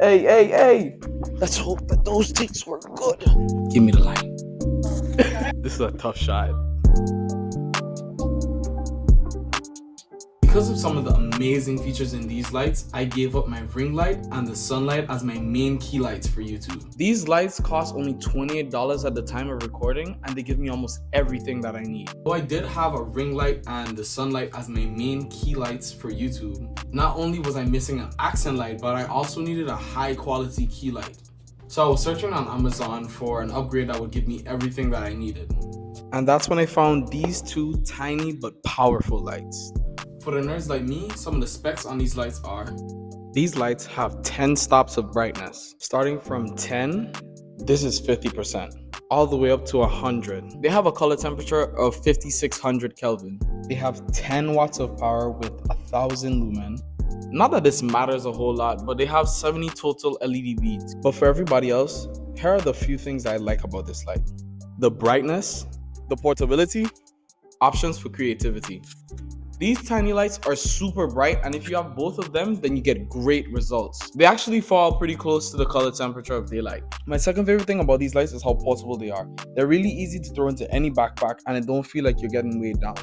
Hey. Let's hope that those takes were good. Give me the light. This is a tough shot. Because of some of the amazing features in these lights, I gave up my ring light and the sunlight as my main key lights for YouTube. These lights cost only $28 at the time of recording, and they give me almost everything that I need. So I did have a ring light and the sunlight as my main key lights for YouTube. Not only was I missing an accent light, but I also needed a high quality key light. So I was searching on Amazon for an upgrade that would give me everything that I needed. And that's when I found these two tiny but powerful lights. For the nerds like me, some of the specs on these lights are: these lights have 10 stops of brightness. Starting from 10, this is 50%, all the way up to 100. They have a color temperature of 5600 Kelvin. They have 10 watts of power with 1000 lumen. Not that this matters a whole lot, but they have 70 total LED beads. But for everybody else, here are the few things I like about this light: the brightness, the portability, options for creativity. These tiny lights are super bright, and if you have both of them, then you get great results. They actually fall pretty close to the color temperature of daylight. My second favorite thing about these lights is how portable they are. They're really easy to throw into any backpack, and it don't feel like you're getting weighed down.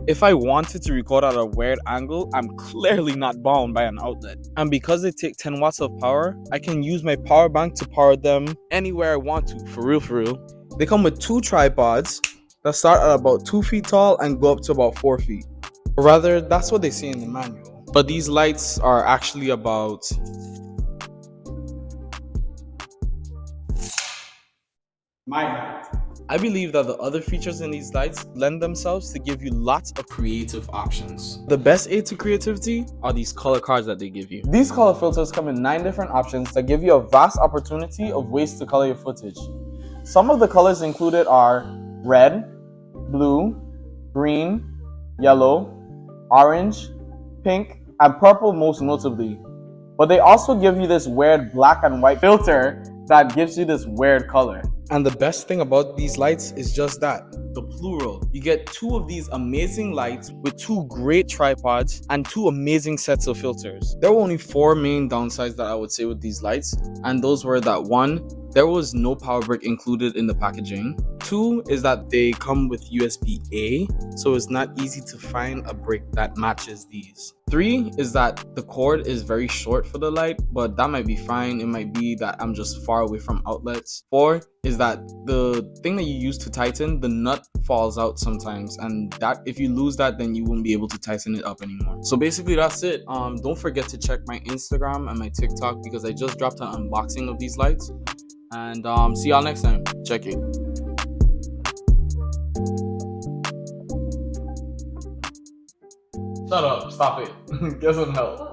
If I wanted to record at a weird angle, I'm clearly not bound by an outlet. And because they take 10 watts of power, I can use my power bank to power them anywhere I want to, for real. They come with two tripods that start at about 2 feet tall and go up to about 4 feet. Or rather, that's what they say in the manual. But these lights are actually about my height. I believe that the other features in these lights lend themselves to give you lots of creative options. The best aid to creativity are these color cards that they give you. These color filters come in 9 different options that give you a vast opportunity of ways to color your footage. Some of the colors included are red, blue, green, yellow, orange, pink, and purple most notably. But they also give you this weird black and white filter that gives you this weird color. And the best thing about these lights is just that, the plural. You get 2 of these amazing lights with 2 great tripods and 2 amazing sets of filters. There were only 4 main downsides that I would say with these lights, and those were that 1, there was no power brick included in the packaging. 2 is that they come with USB-A, so it's not easy to find a brick that matches these. 3 is that the cord is very short for the light, but that might be fine. It might be that I'm just far away from outlets. 4 is that the thing that you use to tighten, the nut falls out sometimes, and that if you lose that, then you won't be able to tighten it up anymore. So basically that's it. Don't forget to check my Instagram and my TikTok because I just dropped an unboxing of these lights. And see y'all next time. Check it. Shut up. Stop it. Get some help.